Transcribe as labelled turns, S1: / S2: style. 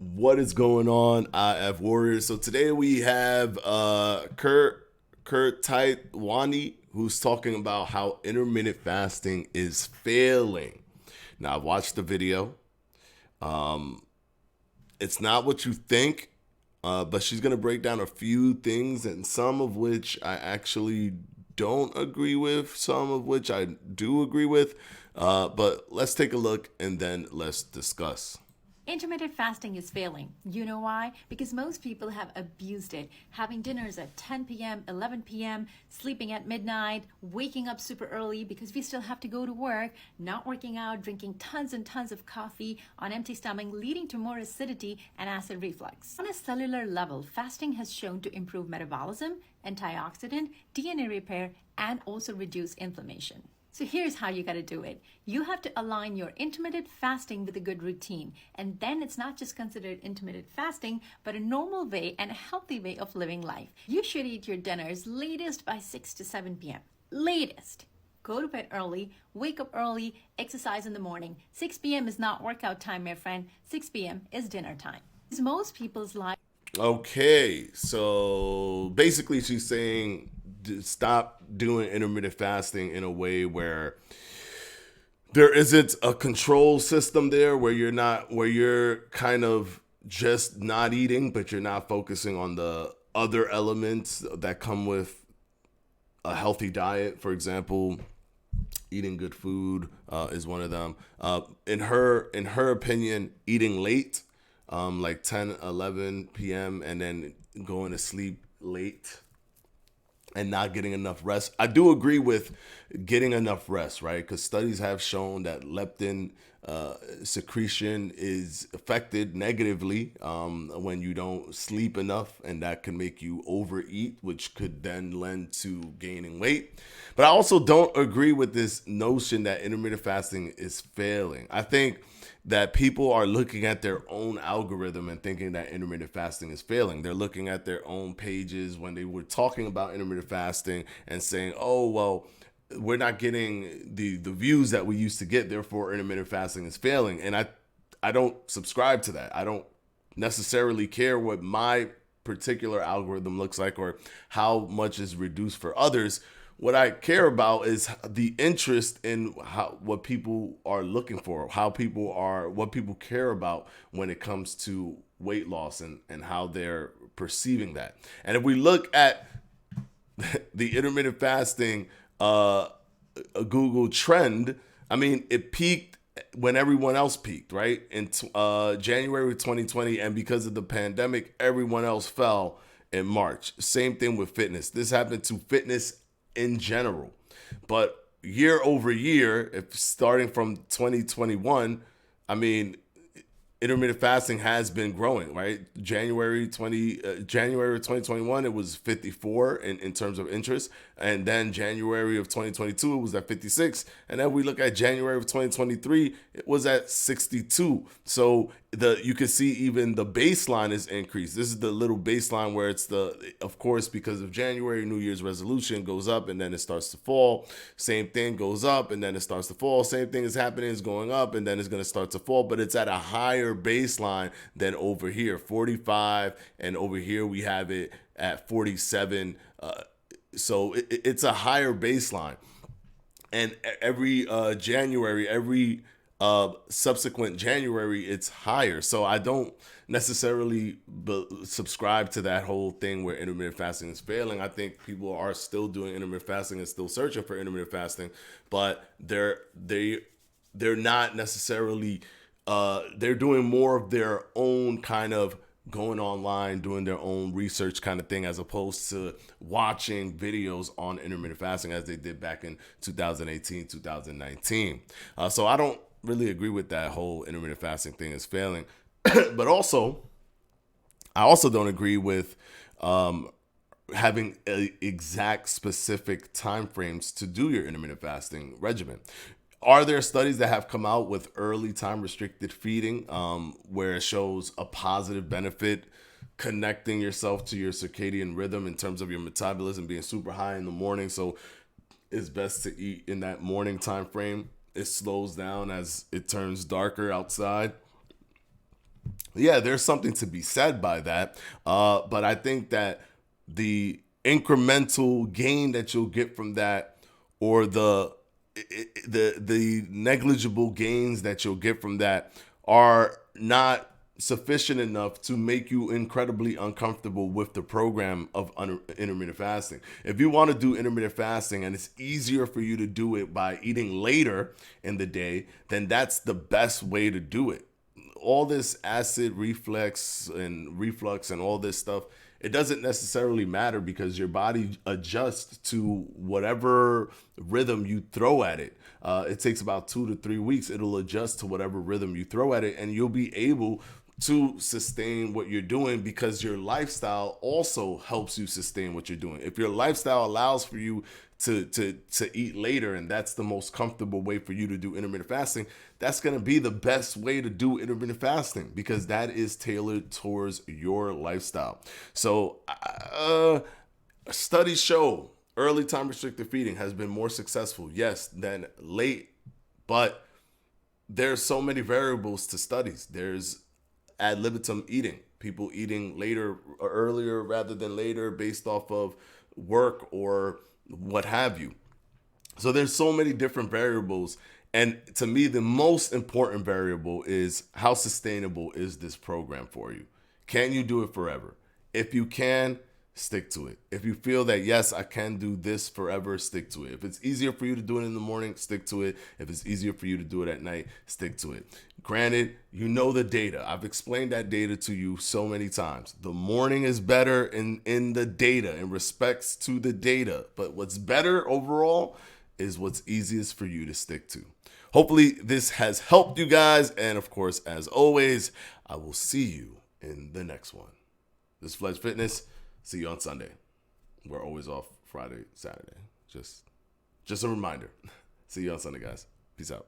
S1: What is going on, IF Warriors? So today we have Kurt Taitwani, who's talking about how intermittent fasting is failing. Now, I watched the video. Um, it's not what you think, but she's gonna break down a few things, and some of which I actually don't agree with, some of which I do agree with. But let's take a look and then let's discuss.
S2: Intermittent fasting is failing. You know why? Because most people have abused it, having dinners at 10 p.m., 11 p.m., sleeping at midnight, waking up super early because we still have to go to work, not working out, drinking tons and tons of coffee on empty stomach, leading to more acidity and acid reflux. On a cellular level, fasting has shown to improve metabolism, antioxidant, DNA repair, and also reduce inflammation. So here's how you got to do it. You have to align your intermittent fasting with a good routine. And then it's not just considered intermittent fasting, but a normal way and a healthy way of living life. You should eat your dinners latest by 6 to 7 p.m. Latest. Go to bed early, wake up early, exercise in the morning. 6 p.m. is not workout time, my friend. 6 p.m. is dinner time. Most people's life.
S1: Okay, so basically she's saying stop doing intermittent fasting in a way where there isn't a control system there, where you're kind of just not eating, but you're not focusing on the other elements that come with a healthy diet. For example, eating good food is one of them. In her opinion, eating late, like 10, 11 p.m. and then going to sleep late and not getting enough rest. I do agree with getting enough rest, right? Because studies have shown that leptin secretion is affected negatively when you don't sleep enough, and that can make you overeat, which could then lend to gaining weight. But I also don't agree with this notion that intermittent fasting is failing. I think that people are looking at their own algorithm and thinking that intermittent fasting is failing. They're looking at their own pages when they were talking about intermittent fasting and saying, oh, well, we're not getting the views that we used to get, therefore intermittent fasting is failing. And I don't subscribe to that. I don't necessarily care what my particular algorithm looks like or how much is reduced for others. What I care about is the interest in what people are looking for, what people care about when it comes to weight loss, and how they're perceiving that. And if we look at the intermittent fasting a Google trend, I mean, it peaked when everyone else peaked, right? In January 2020, and because of the pandemic, everyone else fell in March. Same thing with fitness. This happened to fitness in general. But year over year, if starting from 2021, I mean, intermittent fasting has been growing, right? January of 2021, it was 54 in terms of interest, and then January of 2022, it was at 56, and then we look at January of 2023, it was at 62. So you can see even the baseline is increased. This is the little baseline where it's of course, because of January, New Year's resolution goes up and then it starts to fall. Same thing goes up and then it starts to fall. Same thing is happening, is going up and then it's going to start to fall, but it's at a higher baseline than over here, 45, and over here we have it at 47. So it's a higher baseline, and every January, every subsequent January, it's higher. So I don't necessarily subscribe to that whole thing where intermittent fasting is failing. I think people are still doing intermittent fasting and still searching for intermittent fasting, but they're not necessarily they're doing more of their own kind of going online, doing their own research kind of thing, as opposed to watching videos on intermittent fasting as they did back in 2018, 2019. So I don't really agree with that whole intermittent fasting thing is failing. But I also don't agree with having exact specific time frames to do your intermittent fasting regimen. Are there studies that have come out with early time restricted feeding, where it shows a positive benefit connecting yourself to your circadian rhythm in terms of your metabolism being super high in the morning? So it's best to eat in that morning time frame. It slows down as it turns darker outside. Yeah, there's something to be said by that. But I think that the incremental gain that you'll get from that, or the negligible gains that you'll get from that, are not sufficient enough to make you incredibly uncomfortable with the program of intermittent fasting. If you want to do intermittent fasting and it's easier for you to do it by eating later in the day, then that's the best way to do it. All this acid reflux and all this stuff, it doesn't necessarily matter because your body adjusts to whatever rhythm you throw at it. It takes about 2 to 3 weeks. It'll adjust to whatever rhythm you throw at it, and you'll be able to sustain what you're doing because your lifestyle also helps you sustain what you're doing. If your lifestyle allows for you to eat later, and that's the most comfortable way for you to do intermittent fasting, that's going to be the best way to do intermittent fasting because that is tailored towards your lifestyle. So studies show early time restricted feeding has been more successful, yes, than late, but there's so many variables to studies. There's ad libitum eating, people eating later or earlier rather than later based off of work or what have you. So there's so many different variables. And to me, the most important variable is how sustainable is this program for you? Can you do it forever? If you can, stick to it. If you feel that, yes, I can do this forever, stick to it. If it's easier for you to do it in the morning, stick to it. If it's easier for you to do it at night, stick to it. Granted, you know the data. I've explained that data to you so many times. The morning is better in the data, in respects to the data. But what's better overall is what's easiest for you to stick to. Hopefully this has helped you guys. And of course, as always, I will see you in the next one. This is Fledge Fitness. See you on Sunday. We're always off Friday, Saturday. Just a reminder. See you on Sunday, guys. Peace out.